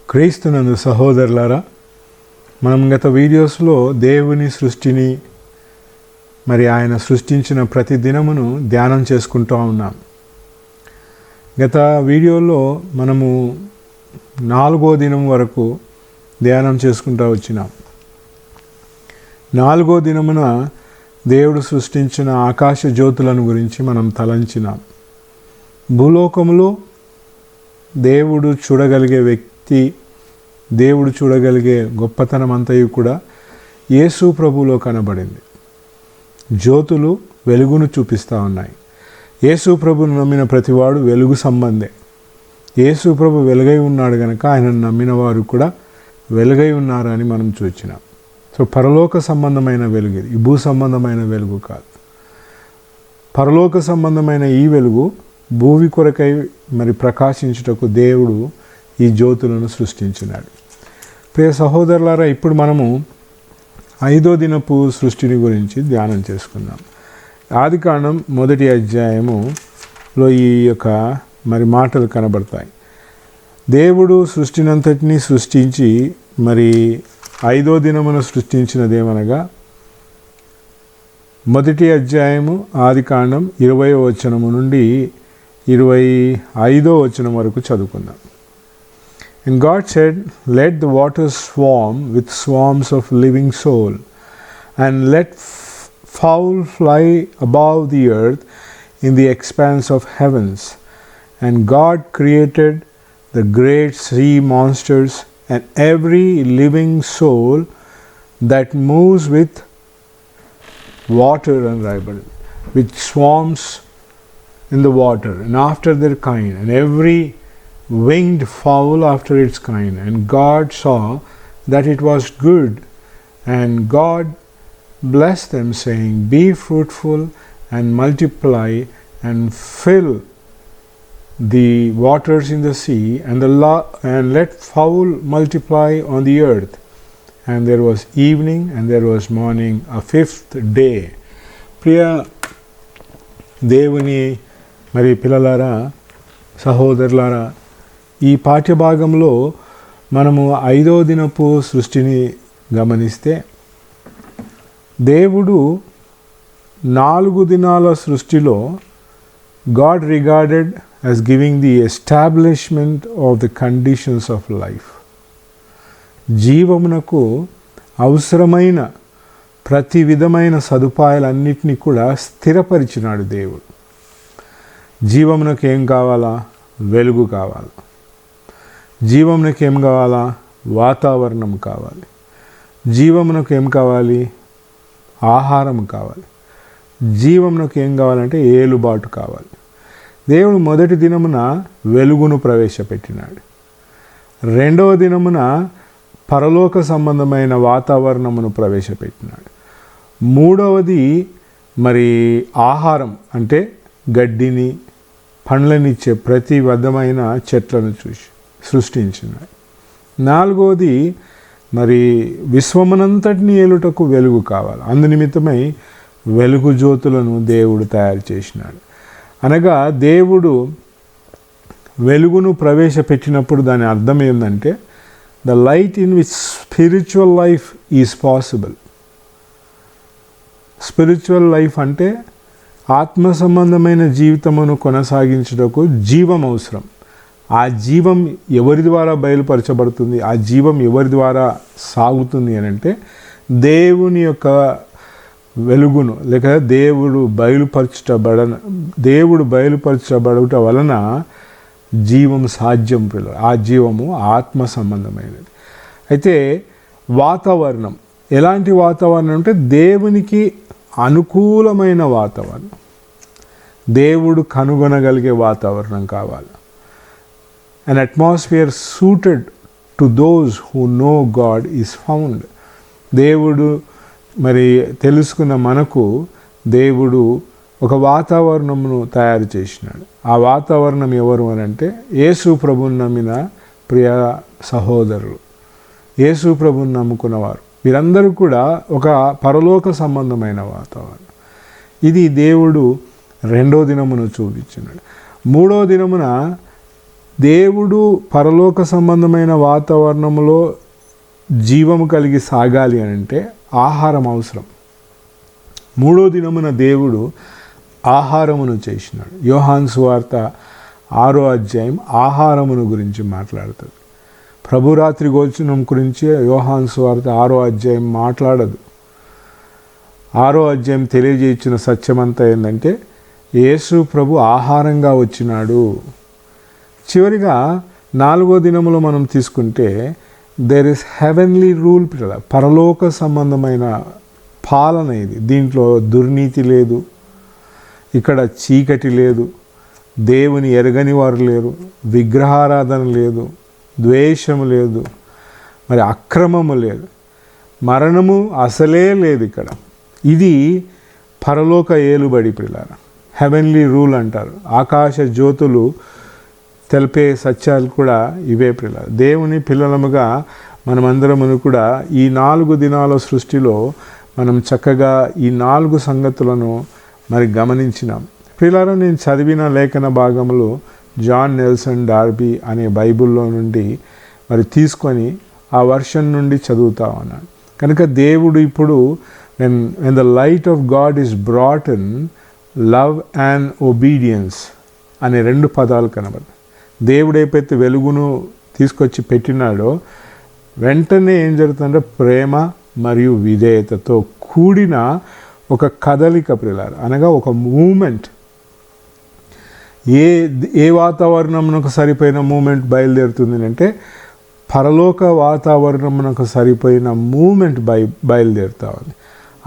క్రీస్తునందు సహోదరులారా, మనం గత వీడియోస్లో దేవుని సృష్టిని మరి ఆయన సృష్టించిన ప్రతి దినమును ధ్యానం చేసుకుంటూ ఉన్నాం. గత వీడియోలో మనము 4వ దినం వరకు ధ్యానం చేసుకుంటూ వచ్చినాం. 4వ దినమున దేవుడు సృష్టించిన ఆకాశ జ్యోతులను గురించి మనం తలంచినాం. భూలోకములో దేవుడు చూడగలిగే వ్యక్తి, దేవుడు చూడగలిగే గొప్పతనం అంతయు కూడా యేసు ప్రభువులో కనబడింది. జ్యోతులు వెలుగును చూపిస్తూ ఉన్నాయి. యేసు ప్రభువును నమ్మిన ప్రతివాడు వెలుగు సంబంధే. యేసు ప్రభు వెలుగై ఉన్నాడు కనుక ఆయనను నమ్మిన వారు కూడా వెలుగై ఉన్నారని మనం చూచినాం. సో పరలోక సంబంధమైన వెలుగు ఇది, ఈ భూ సంబంధమైన వెలుగు కాదు. పరలోక సంబంధమైన ఈ వెలుగు భూమి కొరకై మరి ప్రకాశించుటకు దేవుడు ఈ జ్యోతులను సృష్టించినాడు. ప్రియ సహోదరులారా, ఇప్పుడు మనము 5వ దినపు సృష్టిని గురించి ధ్యానం చేసుకుందాం. ఆదికాండం 1వ అధ్యాయములో ఈ యొక్క మరి మాటలు కనబడతాయి. దేవుడు సృష్టినంతటినీ సృష్టించి మరి 5వ దినమున సృష్టించినదేమనగా 1వ అధ్యాయము ఆదికాండం 20వ వచనము నుండి 25వ వచనం వరకు చదువుకుందాం. And God said, "Let the waters swarm with swarms of living soul, and let fowl fly above the earth in the expanse of heavens. And God created the great sea monsters and every living soul that moves with water and river, which swarms in the water, and after their kind, and every winged fowl after its kind. And God saw that it was good. And God blessed them, saying, Be fruitful and multiply, and fill the waters in the sea, and let fowl multiply on the earth. And there was evening, and there was morning, a 5th day." ప్రియ దేవుని మరి పిల్లలారా, సహోదరులారా, ఈ పాఠ్యభాగంలో మనము 5వ దినపు సృష్టిని గమనిస్తే దేవుడు 4 దినాల సృష్టిలో God regarded as giving the establishment of the conditions of life. జీవమునకు అవసరమైన ప్రతి విధమైన సదుపాయాలన్నిటినీ కూడా స్థిరపరిచినాడు దేవుడు. జీవమునకు ఏం కావాలా? వెలుగు కావాలి. జీవమునకు ఏం కావాలా? వాతావరణం కావాలి. జీవమునకు ఏం కావాలి? ఆహారం కావాలి. జీవమునకు ఏం కావాలంటే ఏలుబాటు కావాలి. దేవుడు 1వ దినమున వెలుగును ప్రవేశపెట్టినాడు. 2వ దినమున పరలోక సంబంధమైన వాతావరణమును ప్రవేశపెట్టినాడు. 3వది మరి ఆహారం అంటే గడ్డిని, పండ్లనిచ్చే ప్రతి విధమైన చెట్లను సృష్టించినాడు. 4వది మరి విశ్వమునంతటిని ఏలుటకు వెలుగు కావాలి. అందునిమిత్తమై వెలుగు జ్యోతులను దేవుడు తయారు చేసినాడు. అనగా దేవుడు వెలుగును ప్రవేశపెట్టినప్పుడు దాని అర్థం ఏంటంటే the light in which spiritual life is possible. Spiritual life అంటే ఆత్మ సంబంధమైన జీవితమును కొనసాగించుటకు జీవం అవసరం. ఆ జీవం ఎవరి ద్వారా బయలుపరచబడుతుంది? ఆ జీవం ఎవరి ద్వారా సాగుతుంది అని అంటే దేవుని యొక్క వెలుగును లేక దేవుడు బయలుపరచబడుట వలన జీవం సాధ్యం. ఆ జీవము ఆత్మ సంబంధమైనది. అయితే వాతావరణం ఎలాంటి వాతావరణం అంటే దేవునికి అనుకూలమైన వాతావరణం, దేవుడు కనుగొనగలిగే వాతావరణం కావాలి. An atmosphere suited to those who know God is found. దేవుడు మరి తెలుసుకున్న మనకు దేవుడు ఒక వాతావరణమును తయారు చేసినాడు. ఆ వాతావరణం ఎవరు అని అంటే యేసు ప్రభువుని నమ్మిన ప్రియ సహోదరులు, యేసు ప్రభువుని నమ్ముకున్నవారు, వీరందరూ కూడా ఒక పరలోక సంబంధమైన వాతావరణం. ఇది దేవుడు 2వ దినమున చూపించినాడు. 3వ దినమున దేవుడు పరలోక సంబంధమైన వాతావరణంలో జీవము కలిగి సాగాలి అని అంటే ఆహారం అవసరం. 3వ దినమున దేవుడు ఆహారమును చేసినాడు. యోహాను సువార్త 6వ అధ్యాయం ఆహారమును గురించి మాట్లాడుతుంది. ప్రభురాత్రి భోజనం గురించి యోహాను సువార్త 6వ అధ్యాయం మాట్లాడదు. 6వ అధ్యాయం తెలియజేయించిన సత్యమంతా ఏంటంటే యేసు ప్రభు ఆహారంగా వచ్చినాడు. చివరిగా 4వ దినములో మనం తీసుకుంటే దేర్ ఇస్ హెవెన్లీ రూల్, పరలోక సంబంధమైన పాలన ఇది. దీంట్లో దుర్నీతి లేదు, ఇక్కడ చీకటి లేదు, దేవుని ఎరగని వారు లేరు, విగ్రహారాధన లేదు, ద్వేషము లేదు, మరి అక్రమము లేదు, మరణము అసలే లేదు ఇక్కడ. ఇది పరలోక ఏలుబడి పిల్లారా, హెవెన్లీ రూల్ అంటారు. ఆకాశ జ్యోతులు తెలిపే సత్యాలు కూడా ఇవే పిల్లలు. దేవుని పిల్లలముగా మనమందరమును కూడా ఈ 4 దినాల సృష్టిలో మనం చక్కగా ఈ 4 సంగతులను మరి గమనించినాం. పిల్లలు నేను చదివిన లేఖన భాగములు జాన్ నెల్సన్ డార్బీ అనే బైబిల్లో నుండి మరి తీసుకొని ఆ వర్షన్ నుండి చదువుతా ఉన్నాను. కనుక దేవుడు ఇప్పుడు when the light of God is brought in, love and obedience అనే 2 పదాలు కనబడతాయి. దేవుడు ఎప్పుడైతే వెలుగును తీసుకొచ్చి పెట్టినాడో వెంటనే ఏం జరుగుతుందంటే ప్రేమ మరియు విధేయతతో కూడిన ఒక కదలిక పిల్లలు, అనగా ఒక మూమెంట్. ఏ వాతావరణమునకు సరిపోయిన మూమెంట్ బయలుదేరుతుంది అంటే పరలోక వాతావరణమునకు సరిపోయిన మూమెంట్ బయలుదేరుతా ఉంది.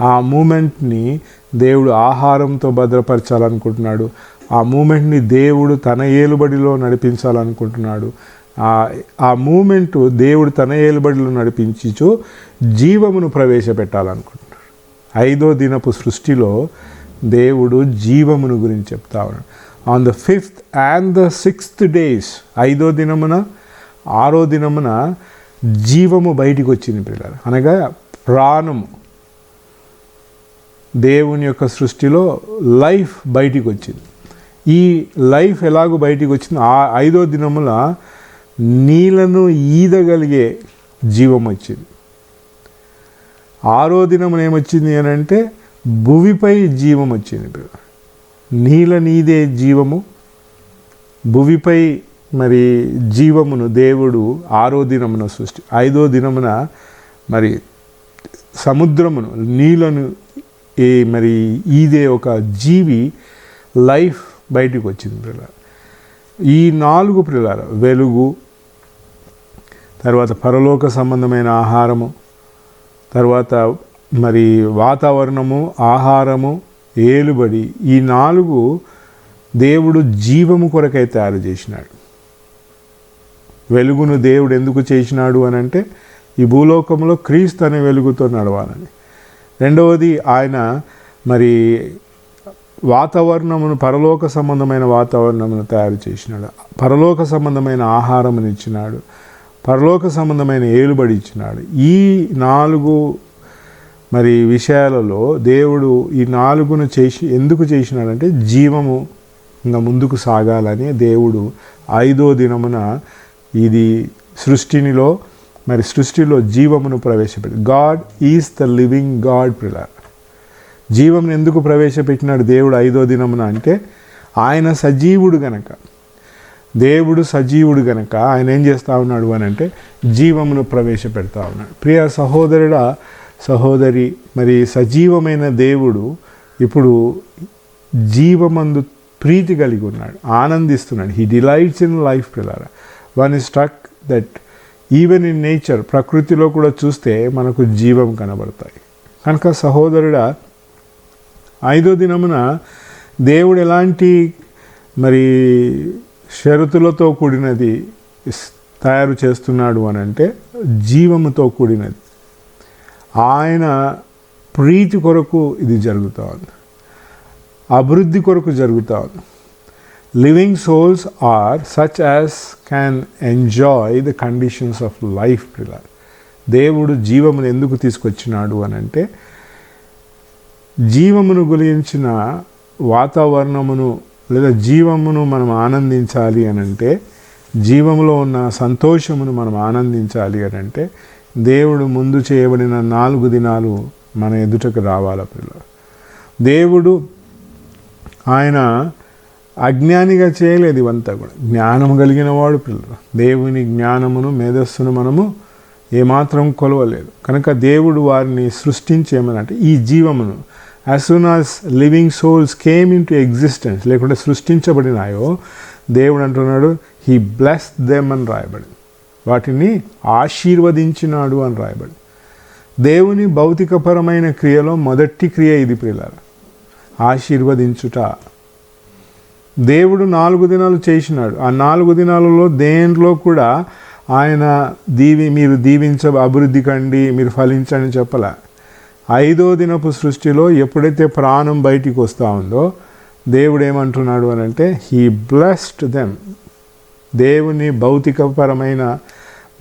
ఆ మూమెంట్ని దేవుడు ఆహారంతో భద్రపరచాలనుకుంటున్నాడు. ఆ మూమెంట్ని దేవుడు తన ఏలుబడిలో నడిపించాలనుకుంటున్నాడు. ఆ మూమెంటు దేవుడు తన ఏలుబడిలో నడిపించు జీవమును ప్రవేశపెట్టాలనుకుంటున్నాడు. 5వ దినపు సృష్టిలో దేవుడు జీవమును గురించి చెప్తా ఉన్నాడు. On the 5th and the 6th days, 5వ దినమున 6వ దినమున జీవము బయటికి వచ్చింది పిల్లలు, అనగా ప్రాణము. దేవుని యొక్క సృష్టిలో లైఫ్ బయటికి వచ్చింది. ఈ లైఫ్ ఎలాగో బయటికి వచ్చింది, 5వ దినముల నీళ్లను ఈదగలిగే జీవం వచ్చింది. 6వ దినమున ఏమొచ్చింది అని అంటే భువిపై జీవం వచ్చింది. నీళ్ళనీదే జీవము, భువిపై మరి జీవమును దేవుడు 6వ దినమున సృష్టి. 5వ దినమున మరి సముద్రమును నీళ్ళను మరి ఈదే ఒక జీవి లైఫ్ బయటికి వచ్చింది పిల్లలు. ఈ 4 పిల్లలు, వెలుగు, తర్వాత పరలోక సంబంధమైన ఆహారము, తర్వాత మరి వాతావరణము, ఆహారము, ఏలుబడి, ఈ 4 దేవుడు జీవము కొరకై తయారు చేసినాడు. వెలుగును దేవుడు ఎందుకు చేసినాడు అని అంటే ఈ భూలోకంలో క్రీస్తు అనే వెలుగుతో నడవాలని. రెండవది ఆయన మరి వాతావరణమును, పరలోక సంబంధమైన వాతావరణమును తయారు చేసినాడు. పరలోక సంబంధమైన ఆహారమును ఇచ్చినాడు, పరలోక సంబంధమైన ఏలుబడి ఇచ్చినాడు. ఈ 4 మరి విషయాలలో దేవుడు ఈ 4ను ఎందుకు చేసినాడంటే జీవము ఇంకా ముందుకు సాగాలని దేవుడు 5వ దినమున ఇది సృష్టిలో జీవమును ప్రవేశపెట్టి. God is the living God pillar. జీవమును ఎందుకు ప్రవేశపెట్టినాడు దేవుడు 5వ దినమున అంటే ఆయన సజీవుడు గనక, దేవుడు సజీవుడు గనక ఆయన ఏం చేస్తూ ఉన్నాడు అని అంటే జీవమును ప్రవేశపెడతా ఉన్నాడు. ప్రియ సహోదరుడా, సహోదరి, మరి సజీవమైన దేవుడు ఇప్పుడు జీవమందు ప్రీతి కలిగి ఉన్నాడు, ఆనందిస్తున్నాడు. హీ డిలైట్స్ ఇన్ లైఫ్ పిల్లరా. One is struck that even in nature, ప్రకృతిలో కూడా చూస్తే మనకు జీవం కనబడతాయి. కనుక సహోదరుడా, 5వ దినమున దేవుడు ఎలాంటి మరి షరతులతో కూడినది తయారు చేస్తున్నాడు అని అంటే జీవముతో కూడినది. ఆయన ప్రీతి కొరకు ఇది జరుగుతూ ఉంది, అభివృద్ధి కొరకు జరుగుతూ ఉంది. Living souls are such as can enjoy the conditions of life pillar. దేవుడు జీవమును ఎందుకు తీసుకొచ్చినాడు అని అంటే జీవమును గురించిన వాతావరణమును లేదా జీవమును మనం ఆనందించాలి అని అంటే జీవంలో ఉన్న సంతోషమును మనం ఆనందించాలి అని అంటే దేవుడు ముందు చేయబడిన 4 దినాలు మన ఎదుటకు రావాలి పిల్లలు. దేవుడు ఆయన అజ్ఞానిగా చేయలేదు, ఇవంతా కూడా జ్ఞానం కలిగిన వాడు పిల్లలు. దేవుని జ్ఞానమును మేధస్సును మనము ఏమాత్రం కొలవలేదు. కనుక దేవుడు వారిని సృష్టించేమనంటే ఈ జీవమును as soon as living souls came in to existence, లేకుంటే సృష్టించబడినాయో దేవుడు అంటున్నాడు హీ బ్లెస్ దెమ్ అని రాయబడింది, వాటిని ఆశీర్వదించినాడు అని రాయబడింది. దేవుని భౌతికపరమైన క్రియలో మొదటి క్రియ ఇది ప్రియులారా, ఆశీర్వదించుట. దేవుడు 4 దినాలు చేసినాడు. ఆ 4 దినాలలో దేంట్లో కూడా ఆయన మీరు అభివృద్ధి కండి, మీరు ఫలించండి చెప్పలే. 5వ దినపు సృష్టిలో ఎప్పుడైతే ప్రాణం బయటికి వస్తూ ఉందో దేవుడు ఏమంటున్నాడు అని అంటే హీ బ్లెస్డ్ దెమ్. దేవుని భౌతికపరమైన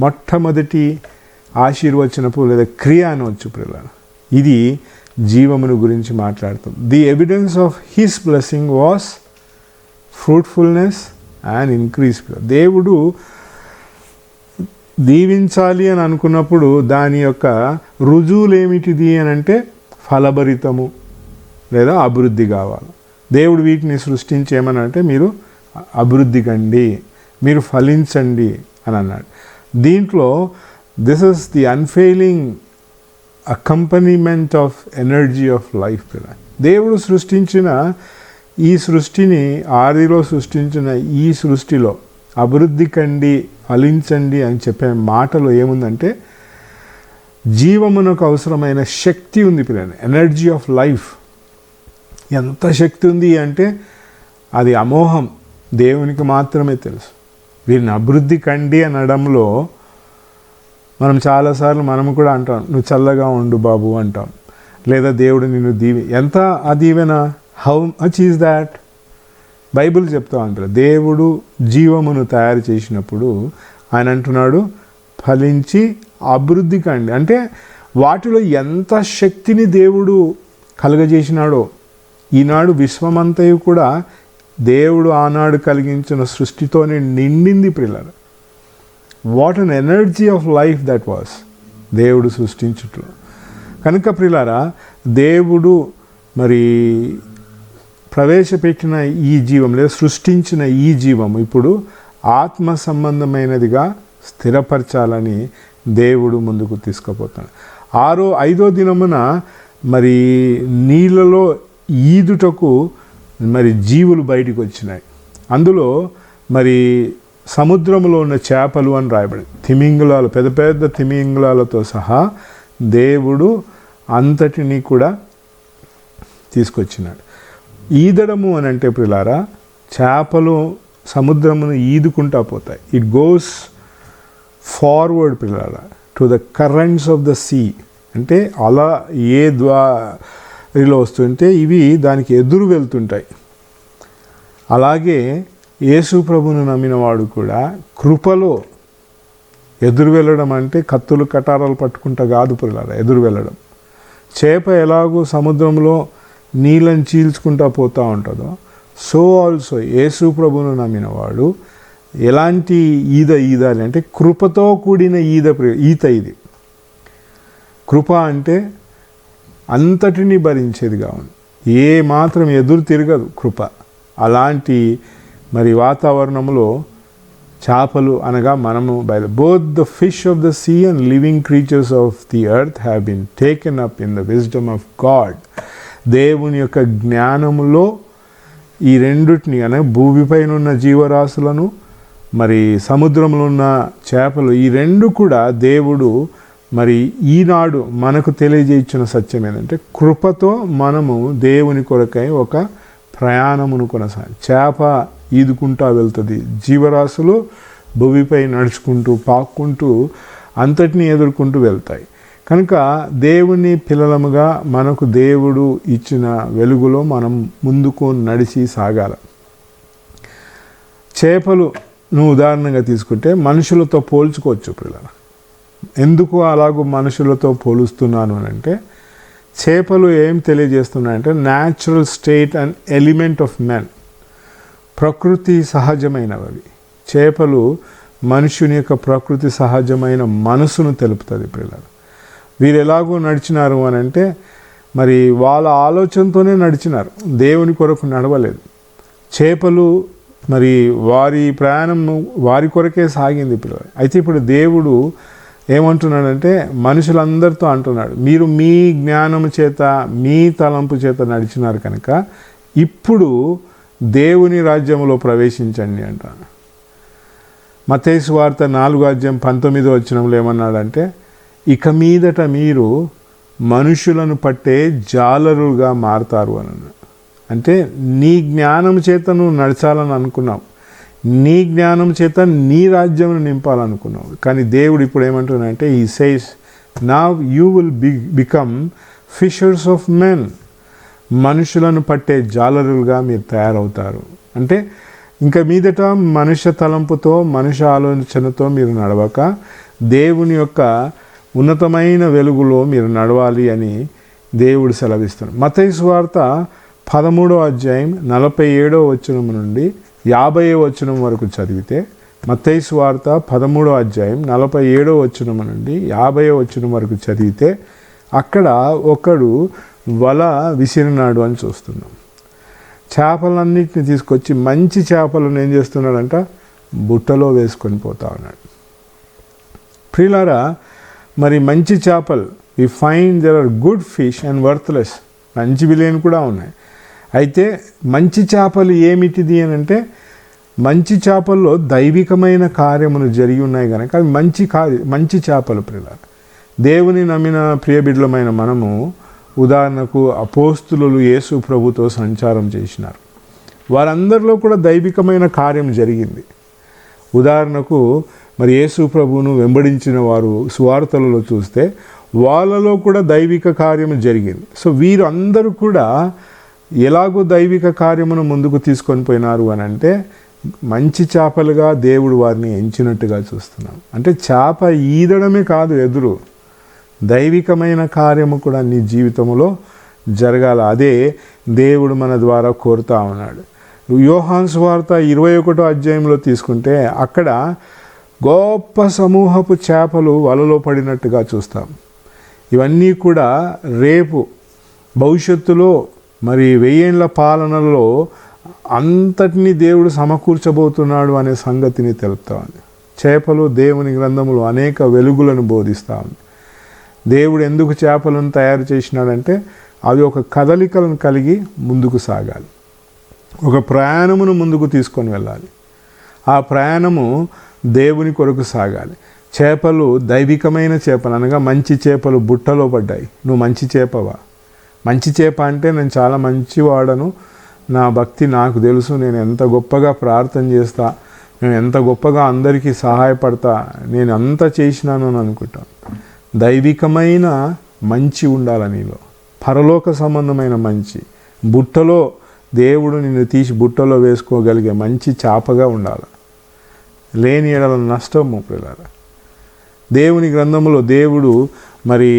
మొట్టమొదటి ఆశీర్వచనపు లేదా క్రియ అనవచ్చు పిల్లలు. ఇది జీవమును గురించి మాట్లాడుతుంది. The evidence of his blessing was fruitfulness and increase. దేవుడు దీవించాలి అని అనుకున్నప్పుడు దాని యొక్క రుజువులు ఏమిటిది అని అంటే ఫలభరితము లేదా అభివృద్ధి కావాలి. దేవుడు వీటిని సృష్టించేమనంటే మీరు అభివృద్ధి కండి, మీరు ఫలించండి అని అన్నాడు. దీంట్లో this is the unfailing accompaniment of energy of life. దేవుడు సృష్టించిన ఈ సృష్టిని, ఆదిలో సృష్టించిన ఈ సృష్టిలో అభివృద్ధి కండి, ఫలించండి అని చెప్పే మాటలో ఏముందంటే జీవమునకు అవసరమైన శక్తి ఉంది పిల్లలు, ఎనర్జీ ఆఫ్ లైఫ్. ఎంత శక్తి ఉంది అంటే అది అమోహం, దేవునికి మాత్రమే తెలుసు. వీరిని అభివృద్ధి కండి అనడంలో మనం చాలాసార్లు మనము కూడా అంటాం, నువ్వు చల్లగా ఉండు బాబు అంటాం, లేదా దేవుడు నిన్ను ఎంత ఆ దీవెన, how much is that? Bible చెప్తా ఉంటారు దేవుడు జీవమును తయారు చేసినప్పుడు ఆయన అంటున్నాడు ఫలించి అభివృద్ధి కండి. అంటే వాటిలో ఎంత శక్తిని దేవుడు కలుగజేసినాడో. ఈనాడు విశ్వమంతయు కూడా దేవుడు ఆనాడు కలిగించిన సృష్టితోనే నిండింది పిల్లలు. What an energy of life that was దేవుడు సృష్టించుట్లో. కనుక ప్రియులారా, దేవుడు మరి ప్రవేశపెట్టిన ఈ జీవం లేదా సృష్టించిన ఈ జీవం ఇప్పుడు ఆత్మ సంబంధమైనదిగా స్థిరపరచాలని దేవుడు ముందుకు తీసుకుపోతాడు. 5వ దినమున మరి నీళ్ళలో ఈదుటకు మరి జీవులు బయటికి వచ్చినాయి. అందులో మరి సముద్రంలో ఉన్న చేపలు అని రాయబడింది, తిమింగలాలు, పెద్ద పెద్ద తిమింగలాలతో సహా దేవుడు అంతటినీ కూడా తీసుకొచ్చినాడు. ఈదడము అని అంటే ప్రియులారా, చేపలు సముద్రమును ఈదుకుంటా పోతాయి. ఇట్ గోస్ ఫార్వర్డ్ ప్రియులారా to the currents of the sea. అంటే అలా ఏ ద్వారిలో వస్తుంటే ఇవి దానికి ఎదురు వెళ్తుంటాయి. అలాగే యేసు ప్రభువును నమ్మిన వాడు కూడా కృపలో ఎదురు వెళ్ళడం అంటే కత్తులు కటారాలు పట్టుకుంటా కాదు ప్రియులారా, ఎదురు వెళ్ళడం. చేప ఎలాగో సముద్రంలో నీళ్ళని చీల్చుకుంటా పోతూ ఉంటుందో, సో ఆల్సో యేసు ప్రభువును నమ్మిన వాడు ఎలాంటి ఈదాలి అంటే కృపతో కూడిన ఈత. ఇది కృప అంటే అంతటినీ భరించేదిగా ఉంది, ఏ మాత్రం ఎదురు తిరగదు కృప. అలాంటి మరి వాతావరణంలో చేపలు అనగా మనము both the fish of the sea and living creatures of the earth have been taken up in the wisdom of God. దేవుని యొక్క జ్ఞానములో ఈ రెండుటిని అనగా భూమిపైన ఉన్న జీవరాశులను మరి సముద్రంలో ఉన్న చేపలు, ఈ రెండు కూడా దేవుడు మరి ఈనాడు మనకు తెలియజేయించిన సత్యం ఏంటంటే కృపతో మనము దేవుని కొరకై ఒక ప్రయాణమును చేప ఈదుకుంటూ వెళ్తుంది, జీవరాశులు భూమిపై నడుచుకుంటూ పాక్కుంటూ అంతటినీ ఎదుర్కొంటూ వెళ్తాయి. కనుక దేవుని పిల్లలముగా మనకు దేవుడు ఇచ్చిన వెలుగులో మనం ముందుకు నడిచి సాగాల. చేపలును ఉదాహరణగా తీసుకుంటే మనుషులతో పోల్చుకోవచ్చు పిల్లలు. ఎందుకు అలాగూ మనుషులతో పోలుస్తున్నాను అంటే చేపలు ఏం తెలియజేస్తున్నాయంటే natural state and element of men, ప్రకృతి సహజమైనవి. చేపలు మనుషుని యొక్క ప్రకృతి సహజమైన మనసును తెలుపుతుంది పిల్లలు. వీరు ఎలాగో నడిచినారు అని అంటే మరి వాళ్ళ ఆలోచనతోనే నడిచినారు, దేవుని కొరకు నడవలేదు. చేపలు మరి వారి ప్రయాణం వారి కొరకే సాగింది పిల్లలు. అయితే ఇప్పుడు దేవుడు ఏమంటున్నాడంటే మనుషులందరితో అంటున్నాడు, మీరు మీ జ్ఞానము చేత మీ తలంపు చేత నడిచినారు కనుక ఇప్పుడు దేవుని రాజ్యంలో ప్రవేశించండి అంటాను. మత్తయి సువార్త 4:19 ఏమన్నాడంటే, ఇక మీదట మీరు మనుషులను పట్టే జాలరుగా మారతారు అని అన్నాడు. అంటే నీ జ్ఞానం చేత నువ్వు నడచాలని అనుకున్నావు, నీ జ్ఞానం చేత నీ రాజ్యం నింపాలనుకున్నావు. కానీ దేవుడు ఇప్పుడు ఏమంటున్నాడంటే, he says now you will become fishers of men. మనుషులను పట్టే జాలరులుగా మీరు తయారవుతారు. అంటే ఇంకా మీదట మనుష్య తలంపుతో మనుష్య ఆలోచనతో మీరు నడవక దేవుని యొక్క ఉన్నతమైన వెలుగులో మీరు నడవాలి అని దేవుడు సెలవిస్తున్నాడు. మత్తయి సువార్త 13:47 నుండి 50 వరకు చదివితే, మత్తయి సువార్త 13:47 నుండి 50 వరకు చదివితే అక్కడ ఒకడు వల విసిరినాడు అని చూస్తున్నాం. చేపలన్నింటిని తీసుకొచ్చి మంచి చేపలను ఏం చేస్తున్నాడంట, బుట్టలో వేసుకొని పోతా ఉన్నాడు. ప్రియులారా, మరి మంచి చేపలు we find there are good fish and worthless, మంచి విలువైన కూడా ఉన్నాయి. అయితే మంచి చేపలు ఏమిటిది అని అంటే, మంచి చేపల్లో దైవికమైన కార్యములు జరిగి ఉన్నాయి కనుక అవి మంచి చేపలు. ప్రియులారా, దేవుని నమ్మిన ప్రియబిడ్డలమైన మనము ఉదాహరణకు అపోస్తులు యేసు ప్రభుతో సంచారం చేసినారు, వారందరిలో కూడా దైవికమైన కార్యం జరిగింది. ఉదాహరణకు మరి యేసు ప్రభువును వెంబడించిన వారు సువార్తలలో చూస్తే వాళ్ళలో కూడా దైవిక కార్యము జరిగింది. సో వీరు అందరూ కూడా ఎలాగో దైవిక కార్యమును ముందుకు తీసుకొని పోయినారు అని అంటే, మంచి చేపలుగా దేవుడు వారిని ఎంచినట్టుగా చూస్తున్నాం. అంటే చేప ఈదడమే కాదు, ఎదురు దైవికమైన కార్యము కూడా నీ జీవితంలో జరగాల. అదే దేవుడు మన ద్వారా కోరుతా ఉన్నాడు. యోహాను సువార్త 21 తీసుకుంటే అక్కడ గొప్ప సమూహపు చేపలు వలలో పడినట్టుగా చూస్తాం. ఇవన్నీ కూడా రేపు భవిష్యత్తులో మరి 1000 ఏళ్ల పాలనలో అంతటినీ దేవుడు సమకూర్చబోతున్నాడు అనే సంగతిని తెలుపుతా ఉంది. చేపలు దేవుని గ్రంథములు అనేక వెలుగులను బోధిస్తూ ఉంది. దేవుడు ఎందుకు చేపలను తయారు చేసినాడంటే అవి ఒక కదలికలను కలిగి ముందుకు సాగాలి, ఒక ప్రయాణమును ముందుకు తీసుకొని వెళ్ళాలి. ఆ ప్రయాణము దేవుని కొరకు సాగాలి. చేపలు దైవికమైన చేపలు అనగా మంచి చేపలు బుట్టలో పడ్డాయి. నువ్వు మంచి చేపవా? మంచి చేప అంటే నేను చాలా మంచివాడను, నా భక్తి నాకు తెలుసు, నేను ఎంత గొప్పగా ప్రార్థన చేస్తా, నేను ఎంత గొప్పగా అందరికీ సహాయపడతా, నేను అంత చేసినాను అని అనుకుంటాను. దైవికమైన మంచి ఉండాలి నీలో, పరలోక సంబంధమైన మంచి. బుట్టలో దేవుడు నిన్ను తీసి బుట్టలో వేసుకోగలిగే మంచి చేపగా ఉండాలి. లేని ఎడల నష్టము. పిల్లల, దేవుని గ్రంథంలో దేవుడు మరి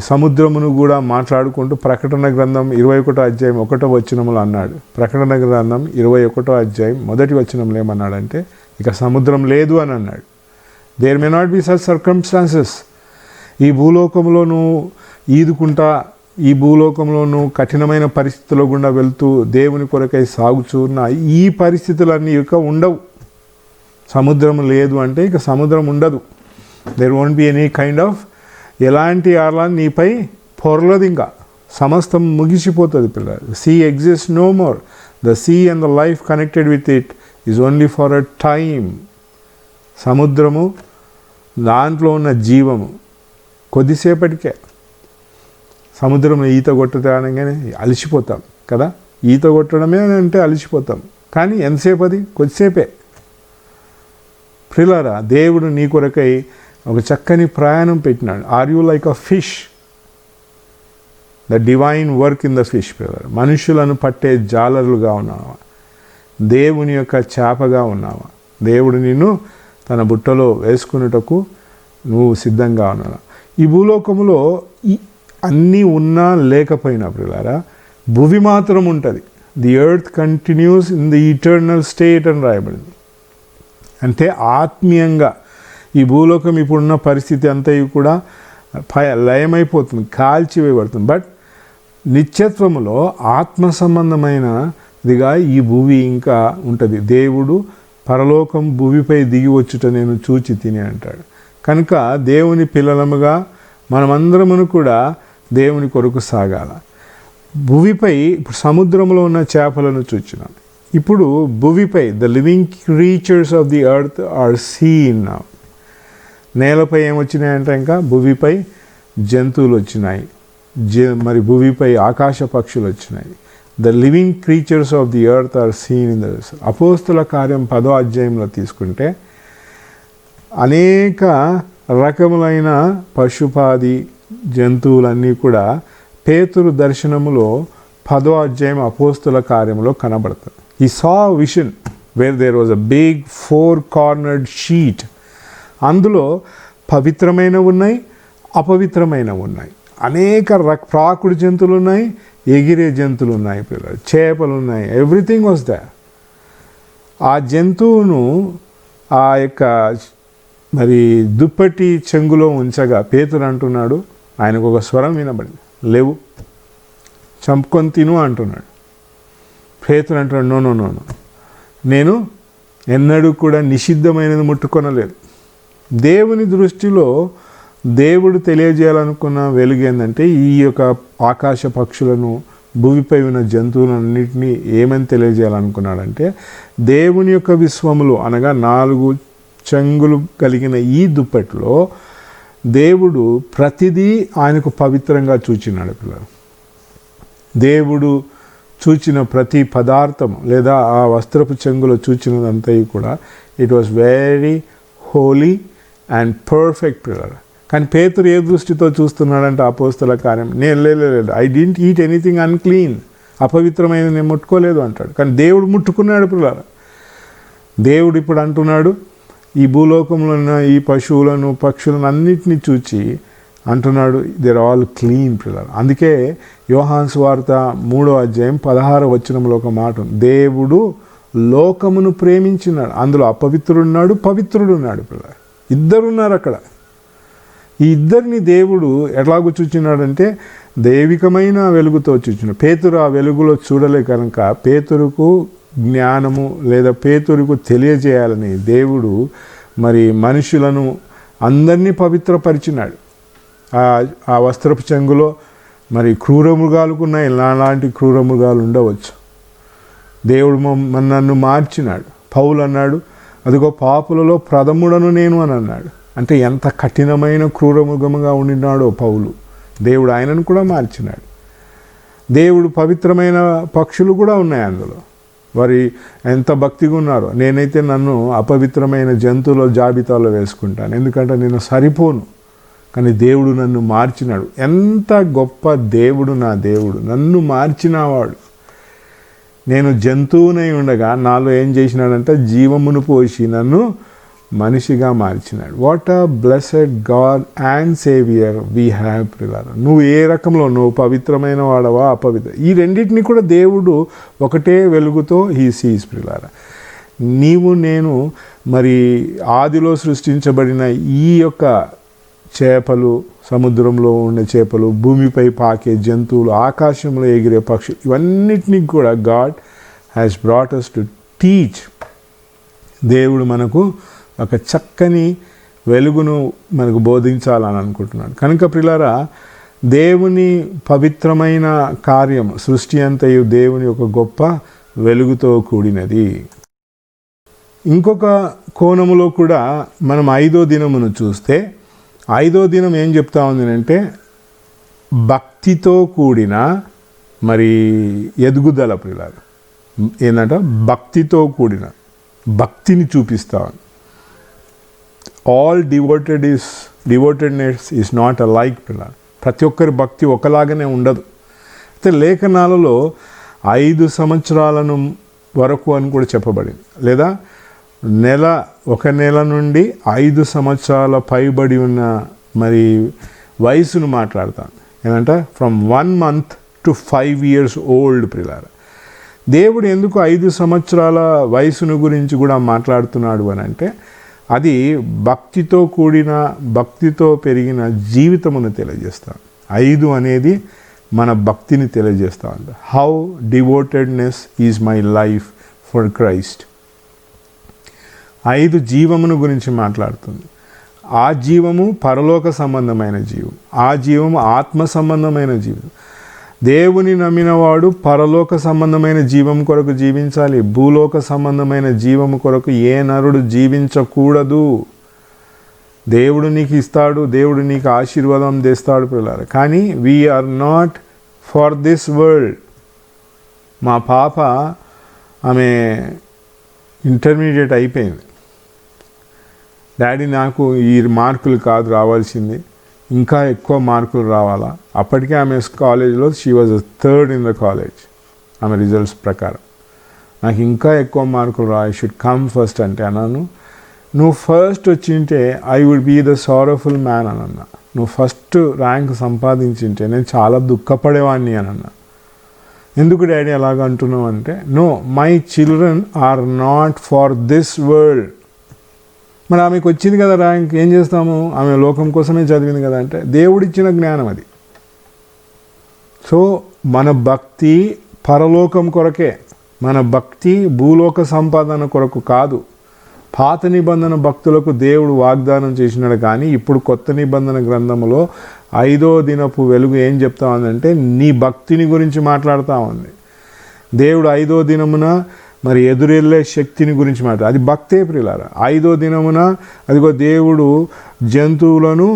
సముద్రమును కూడా మాట్లాడుకుంటూ ప్రకటన గ్రంథం 21:1 అన్నాడు. ప్రకటన గ్రంథం 21:1 ఏమన్నాడంటే, ఇక సముద్రం లేదు అని అన్నాడు. There may not be such circumstances. ఈ భూలోకంలోనూ ఈదుకుంటా, ఈ భూలోకంలోనూ కఠినమైన పరిస్థితుల గుండా వెళ్తూ దేవుని కొరకై సాగుచున్న ఈ పరిస్థితులన్నీ ఇక ఉండవు. సముద్రం లేదు అంటే ఇక సముద్రం ఉండదు. There won't be any kind of ఎలాంటి అలా నీపై పొరలదు, ఇంకా సమస్తం ముగిసిపోతుంది. పిల్లలు, sea exist no more. The sea and the life connected with it is only for a time. సముద్రము, దాంట్లో ఉన్న జీవము కొద్దిసేపటికే. సముద్రంలో ఈత కొట్టడానగానే అలసిపోతాం కదా, ఈత కొట్టడమే అంటే అలసిపోతాం. కానీ ఎంతసేపు? అది కొద్దిసేపే. ప్రియులారా, దేవుడు నీ కొరకై ఒక చక్కని ప్రయాణం పెట్టినాడు. Are you like a fish? The divine work in the fish. ప్రియులారా, మనుషులను పట్టే జాలరులుగా ఉన్నావా? దేవుని యొక్క చేపగా ఉన్నావా? దేవుడు నిన్ను తన బుట్టలో వేసుకున్నటకు నువ్వు సిద్ధంగా ఉన్నావా? ఈ భూలోకములో అన్నీ ఉన్నా లేకపోయినా ప్రియులారా, భూమి మాత్రం ఉంటుంది. The earth continuous in the eternal state అని రాయబడింది. అంటే ఆత్మీయంగా ఈ భూలోకం ఇప్పుడున్న పరిస్థితి అంతా కూడా లయమైపోతుంది, కాల్చివేయబడుతుంది. బట్ నిత్యత్వములో ఆత్మ సంబంధమైనదిగా ఈ భూమి ఇంకా ఉంటుంది. దేవుడు పరలోకం భూమిపై దిగి వచ్చుట నేను చూచి తిని అంటాడు. కనుక దేవుని పిల్లలముగా మనమందరమును కూడా దేవుని కొరకు సాగాల. భూమిపై ఇప్పుడు సముద్రంలో ఉన్న చేపలను చూచినాం. ఇప్పుడు భూమిపై the living creatures of the earth are seen now. నేలపై ఏమొచ్చినాయంటే ఇంకా భూమిపై జంతువులు వచ్చినాయి, మరి భూమిపై ఆకాశ పక్షులు వచ్చినాయి. The living creatures of the earth are seen in the అపోస్తుల కార్యం 10వ అధ్యాయంలో తీసుకుంటే అనేక రకములైన పశుపాది జంతువులన్నీ కూడా పేతురు దర్శనములో 10వ అధ్యాయం అపోస్తుల కార్యంలో కనబడుతుంది. ఈ saw vision where there was a big 4-cornered sheet. అందులో పవిత్రమైనవి ఉన్నాయి, అపవిత్రమైనవి ఉన్నాయి. అనేక ప్రాకుడి జంతువులు ఉన్నాయి, ఎగిరే జంతువులు ఉన్నాయి, పిల్లలు చేపలు ఉన్నాయి. Everything was they. ఆ జంతువును ఆ యొక్క మరి దుప్పటి చెంగులో ఉంచగా పేతురు అంటున్నాడు, ఆయనకు ఒక స్వరం వినబడింది, లేవు చంపుకొని తిను అంటున్నాడు. పేతురు అంటున్నాడు, నో నో నో నో, నేను ఎన్నడూ కూడా నిషిద్ధమైనది ముట్టుకొనలేదు. దేవుని దృష్టిలో దేవుడు తెలియజేయాలనుకున్న వెలుగు ఏంటంటే ఈ యొక్క ఆకాశ పక్షులను, భూమిపై ఉన్న జంతువులన్నింటినీ ఏమని తెలియజేయాలనుకున్నాడంటే దేవుని యొక్క విశ్వములు అనగా 4 చెంగులు కలిగిన ఈ దుప్పట్లో దేవుడు ప్రతిదీ ఆయనకు పవిత్రంగా చూచినాడు. పిల్లలు, దేవుడు చూచిన ప్రతి పదార్థం లేదా ఆ వస్త్రపు చెంగులో చూచినదంతా కూడా it was very holy and perfect. పిల్లలు, కానీ పేతురు ఏ దృష్టితో చూస్తున్నాడంటే అపోస్తల కార్యం, నేను లేదు, I didn't eat anything unclean, అపవిత్రమైనది నేను ముట్టుకోలేదు అంటాడు. కానీ దేవుడు ముట్టుకున్నాడు. పిల్లలు, దేవుడు ఇప్పుడు అంటున్నాడు, ఈ భూలోకంలో ఉన్న ఈ పశువులను పక్షులను అన్నిటినీ చూచి అంటున్నాడు, దేర్ ఆల్ క్లీన్. పిల్లలు, అందుకే యోహాను సువార్త 3వ అధ్యాయం 16వ వచనంలో ఒక మాట ఉంది, దేవుడు లోకమును ప్రేమించినాడు. అందులో అపవిత్రుడున్నాడు, పవిత్రుడున్నాడు. పిల్లలు, ఇద్దరున్నారు అక్కడ. ఈ ఇద్దరిని దేవుడు ఎట్లాగూ చూచినాడంటే దైవికమైన వెలుగుతో చూచినాడు. పేతురు ఆ వెలుగులో చూడలే కనుక పేతురుకు జ్ఞానము లేదా పేతురుకు తెలియజేయాలని దేవుడు మరి మనుషులను అందరినీ పవిత్రపరిచినాడు. ఆ వస్త్రపు చెంగులో మరి క్రూరమృగాలుకున్న ఇలాంటి క్రూరమృగాలు ఉండవచ్చు. దేవుడు నన్ను మార్చినాడు. పౌలు అన్నాడు, అదిగో పాపులలో ప్రథముడను నేను అని అన్నాడు. అంటే ఎంత కఠినమైన క్రూరమృగముగా ఉండినాడో పౌలు. దేవుడు ఆయనను కూడా మార్చినాడు. దేవుడు పవిత్రమైన పక్షులు కూడా ఉన్నాయి అందులో, వారి ఎంత భక్తిగా ఉన్నారో. నేనైతే నన్ను అపవిత్రమైన జంతువుల జాబితాలో వేసుకుంటాను, ఎందుకంటే నేను సరిపోను. కానీ దేవుడు నన్ను మార్చినాడు. ఎంత గొప్ప దేవుడు నా దేవుడు, నన్ను మార్చినవాడు. నేను జంతువునై ఉండగా నాలో ఏం చేసినాడంటే జీవమును పోసి నన్ను మనిషిగా మార్చినాడు. What a blessed God and saviour we have. ప్రిలారా, నువ్వు ఏ రకంలో, నువ్వు పవిత్రమైన వాడవా అపవిత్ర, ఈ రెండింటినీ కూడా దేవుడు ఒకటే వెలుగుతో హీ సీస్. ప్రిలారా, నీవు నేను మరి ఆదిలో సృష్టించబడిన ఈ యొక్క చేపలు, సముద్రంలో ఉండే చేపలు, భూమిపై పాకే జంతువులు, ఆకాశంలో ఎగిరే పక్షులు, ఇవన్నిటినీ కూడా God has brought us to teach. దేవుడు మనకు ఒక చక్కని వెలుగును మనకు బోధించాలని అనుకుంటున్నాడు. కనుక ప్రియులారా, దేవుని పవిత్రమైన కార్యం, సృష్టి అంతయు దేవుని ఒక గొప్ప వెలుగుతో కూడినది. ఇంకొక కోణములో కూడా మనం 5వ దినమును చూస్తే, 5వ దినం ఏం చెప్తా ఉంది అంటే భక్తితో కూడిన మరి ఎదుగుదల. ప్రియులారా, ఏంటంటే భక్తితో కూడిన, భక్తిని చూపిస్తాను. All devotedness is not a like. పిల్లలు, ప్రతి ఒక్కరి భక్తి ఒకలాగానే ఉండదు. అయితే లేఖనాలలో 5 సంవత్సరాలను వరకు అని కూడా చెప్పబడింది, లేదా ఒక నెల నుండి 5 సంవత్సరాల పైబడి ఉన్న మరి వయసును మాట్లాడతాను. ఏంటంటే from 1 month to 5 years old. ప్రియులారా, దేవుడు ఎందుకు 5 సంవత్సరాల వయసును గురించి కూడా మాట్లాడుతున్నాడు అని అంటే, అది భక్తితో కూడిన, భక్తితో పెరిగిన జీవితమును తెలియజేస్తాడు. 5 అనేది మన భక్తిని తెలియజేస్తూ ఉంది. How devotedness is my life for Christ. 5 జీవమును గురించి మాట్లాడుతుంది. ఆ జీవము పరలోక సంబంధమైన జీవం, ఆ జీవము ఆత్మ సంబంధమైన జీవం. దేవుని నమ్మినవాడు పరలోక సంబంధమైన జీవం కొరకు జీవించాలి. భూలోక సంబంధమైన జీవము కొరకు ఏ నరుడు జీవించకూడదు. దేవుడు నీకు ఇస్తాడు, దేవుడు నీకు ఆశీర్వాదం తెస్తాడు పిల్లలు. కానీ we are not for this world. మా పాప ఆమె ఇంటర్మీడియట్ అయిపోయింది. డాడీ నాకు ఈ మార్కులు కాదు రావాల్సింది, ఇంకా ఎక్కువ మార్కులు రావాలా. అప్పటికే ఆమె కాలేజ్లో she was 3rd in the college ఆమె రిజల్ట్స్ ప్రకారం. నాకు ఇంకా ఎక్కువ మార్కులు రా, ఐ షుడ్ కమ్ ఫస్ట్ అంటే అన్నాను. నువ్వు ఫస్ట్ వచ్చింటే I would be the sorrowful man అని అన్నా. నువ్వు ఫస్ట్ ర్యాంక్ సంపాదించింటే నేను చాలా దుఃఖపడేవాడిని అని అన్నా. ఎందుకు డాడీ అలాగ అంటున్నావు అంటే, no, my children are not for this world. మరి ఆమెకు వచ్చింది కదా ర్యాంక్, ఏం చేస్తాము? ఆమె లోకం కోసమే చదివింది కదా అంటే, దేవుడిచ్చిన జ్ఞానం అది. సో మన భక్తి పరలోకం కొరకే, మన భక్తి భూలోక సంపాదన కొరకు కాదు. పాత నిబంధన భక్తులకు దేవుడు వాగ్దానం చేసినాడు. కానీ ఇప్పుడు కొత్త నిబంధన గ్రంథంలో 5వ దినపు వెలుగు ఏం చెప్తా ఉందంటే, నీ భక్తిని గురించి మాట్లాడుతూ ఉంది. దేవుడు 5వ దినమున మరి ఎదురెళ్ళే శక్తిని గురించి మాట్లాడు, అది భక్తే ప్రియులారా. 5వ దినమున అదిగో దేవుడు జంతువులను,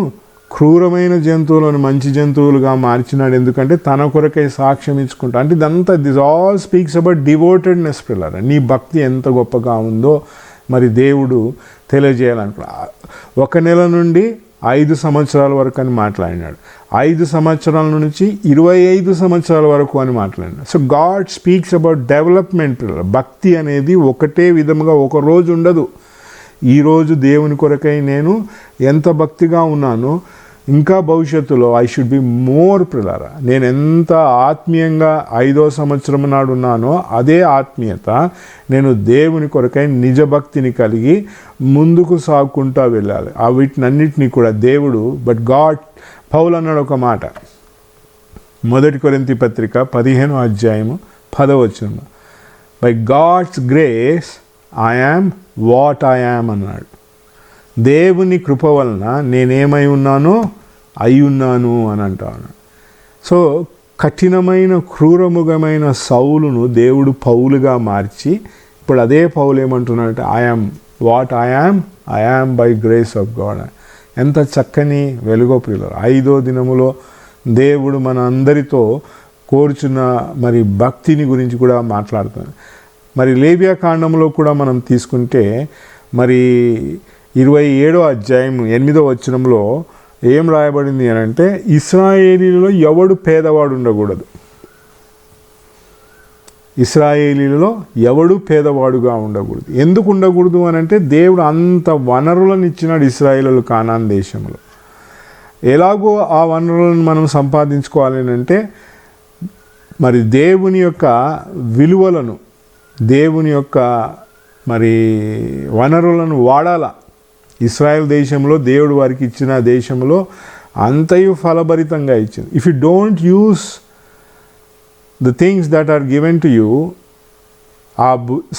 క్రూరమైన జంతువులను మంచి జంతువులుగా మార్చినాడు. ఎందుకంటే తన కొరకై సాక్ష్యం ఇచ్చుకుంటా. అంటే ఇదంతా దిస్ ఆల్ స్పీక్స్ అబౌట్ డివోటెడ్నెస్ ప్రియులారా. నీ భక్తి ఎంత గొప్పగా ఉందో మరి దేవుడు తెలియజేయాలనుకున్నాడు. 1 నెల నుండి 5 సంవత్సరాల వరకు అని మాట్లాడినాడు. 5 సంవత్సరాల నుంచి 25 సంవత్సరాల వరకు అని మాట్లాడినాడు. So God speaks about development. భక్తి అనేది ఒకటే విధముగా ఒక రోజు ఉండదు. ఈరోజు దేవుని కొరకై నేను ఎంత భక్తిగా ఉన్నానో, ఇంకా భవిష్యత్తులో ఐ షుడ్ బి మోర్ ప్రిలారా. నేను ఎంత ఆత్మీయంగా 5వ సంవత్సరం నాడు ఉన్నానో అదే ఆత్మీయత నేను దేవుని కొరకై నిజ భక్తిని కలిగి ముందుకు సాగుకుంటూ వెళ్ళాలి. వీటినన్నిటినీ కూడా దేవుడు, బట్ గాడ్, పౌలు అన్నాడు ఒక మాట, 1 కొరింథీ పత్రిక 15వ అధ్యాయము 10వ వచనం, by God's grace I am what I am అన్నాడు. దేవుని కృప వలన నేనేమై ఉన్నానో అయి ఉన్నాను అని అంటాను. సో కఠినమైన క్రూరముఖమైన సౌలును దేవుడు పౌలుగా మార్చి, ఇప్పుడు అదే పౌలు ఏమంటున్నాడంటే, I am what I yam by grace of God. ఎంత చక్కని వెలుగో ప్రియులారా. 5వ దినములో దేవుడు మన అందరితో కోరుచున్న మరి భక్తిని గురించి కూడా మాట్లాడుతాడు. మరి లేవియా కాండంలో కూడా మనం తీసుకుంటే మరి 27వ అధ్యాయం 8వ వచనంలో ఏం రాయబడింది అని అంటే, ఇశ్రాయేలీలలో ఎవడు పేదవాడు ఉండకూడదు. ఇశ్రాయేలీలలో ఎవడు పేదవాడుగా ఉండకూడదు. ఎందుకు ఉండకూడదు అని అంటే, దేవుడు అంత వనరులను ఇచ్చినాడు ఇశ్రాయేలీలు కానాన్ దేశంలో. ఎలాగో ఆ వనరులను మనం సంపాదించుకోవాలి అంటే, మరి దేవుని యొక్క విలువలను, దేవుని యొక్క మరి వనరులను వాడాలా. ఇశ్రాయేల్ దేశంలో దేవుడు వారికి ఇచ్చిన దేశంలో అంతయు ఫలభరితంగా ఇచ్చింది. If you don't use the things that are given to you, ఆ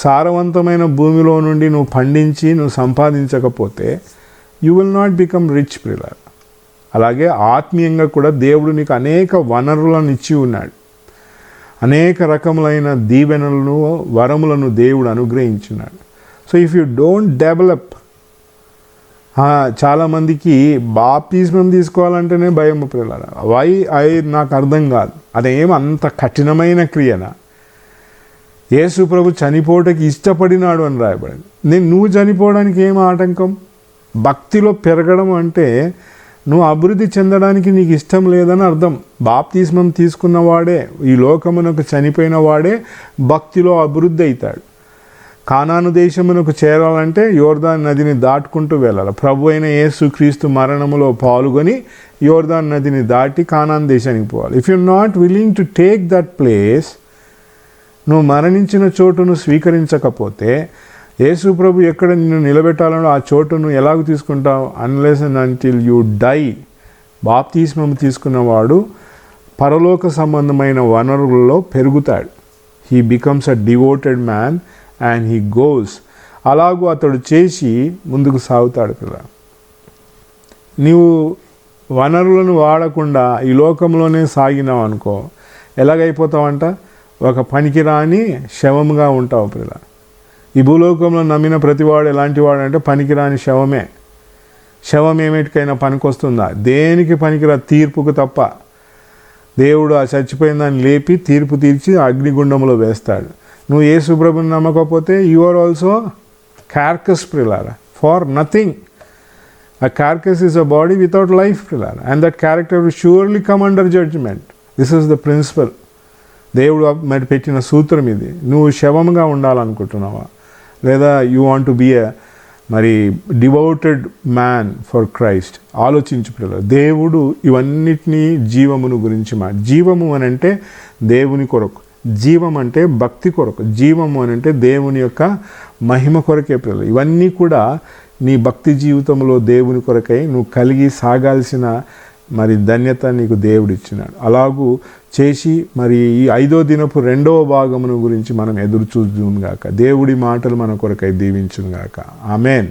సారవంతమైన భూమిలో నుండి నువ్వు పండించి నువ్వు సంపాదించకపోతే you will not become rich ప్రియులారా. అలాగే ఆత్మీయంగా కూడా దేవుడు నీకు అనేక వనరులను ఇచ్చి ఉన్నాడు. అనేక రకములైన దీవెనలను, వరములను దేవుడు అనుగ్రహించున్నాడు. So if you don't develop, చాలామందికి బాప్తిస్మం తీసుకోవాలంటేనే భయం ప్రియులారా. నాకు అర్థం కాదు, అదేం అంత కఠినమైన క్రియనా? యేసు ప్రభు చనిపోవటానికి ఇష్టపడినాడు అని రాయబడింది. నువ్వు చనిపోవడానికి ఏం ఆటంకం? భక్తిలో పెరగడం అంటే నువ్వు అభివృద్ధి చెందడానికి నీకు ఇష్టం లేదని అర్థం. బాప్తిస్మం తీసుకున్నవాడే, ఈ లోకమునకు చనిపోయిన వాడే భక్తిలో అభివృద్ధి అవుతాడు. కానాను దేశమునకు చేరాలంటే యోర్దాన్ నదిని దాటుకుంటూ వెళ్ళాలి. ప్రభు అయిన యేసుక్రీస్తు మరణములో పాల్గొని యోర్దాన్ నదిని దాటి కానాన్ దేశానికి పోవాలి. If you not willing to take that place, నువ్వు మరణించిన చోటును స్వీకరించకపోతే యేసు ప్రభు ఎక్కడ నిన్ను నిలబెట్టాలనో ఆ చోటును ఎలాగ తీసుకుంటావు? Unless and until you die. బాప్తిస్మం తీసుకున్నవాడు పరలోక సంబంధమైన వనరులలో పెరుగుతాడు. He becomes a devoted man and he goes. అలాగూ అతడు చేసి ముందుకు సాగుతాడు కదా. నీవు వనరులను వాడకుండా ఈ లోకంలోనే సాగినావు అనుకో, ఎలాగైపోతావంట? ఒక పనికిరాని శవముగా ఉంటావు పిల్ల. ఈ భూలోకంలో నమ్మిన ప్రతివాడు ఎలాంటి వాడు అంటే పనికిరాని శవమే. శవం ఏమిటికైనా పనికొస్తుందా? దేనికి పనికిరా? తీర్పుకు తప్ప. దేవుడు ఆ చచ్చిపోయిన దాన్ని లేపి తీర్పు తీర్చి అగ్నిగుండంలో వేస్తాడు. నువ్వు యేసు ప్రభువుని నమ్మకపోతే యు ఆర్ ఆల్సో కార్కస్ ప్రిలారా, for nothing. A carcass is a body without life, and that character will surely come under judgment. This is the principle. దేవుడు మరి పెట్టిన సూత్రం ఇది. నువ్వు శవంగా ఉండాలనుకుంటున్నావా? లేదా యూ వాంట్ టు బీ మరి డివోటెడ్ మ్యాన్ ఫర్ క్రైస్ట్? ఆలోచించు పిల్లలు. దేవుడు ఇవన్నిటినీ జీవమును గురించి జీవము అని అంటే దేవుని కొరకు, జీవం అంటే భక్తి కొరకు, జీవము అని అంటే దేవుని యొక్క మహిమ కొరకే పిల్లలు. ఇవన్నీ కూడా నీ భక్తి జీవితంలో దేవుని కొరకై నువ్వు కలిగి సాగాల్సిన మరి ధన్యత నీకు దేవుడు ఇచ్చినాడు. అలాగూ చేసి మరి ఈ 5వ దినపు 2వ భాగమును గురించి మనం ఎదురు చూద్దాం గాక. దేవుడి మాటలు మన కొరకై దీవించును గాక. ఆమేన్.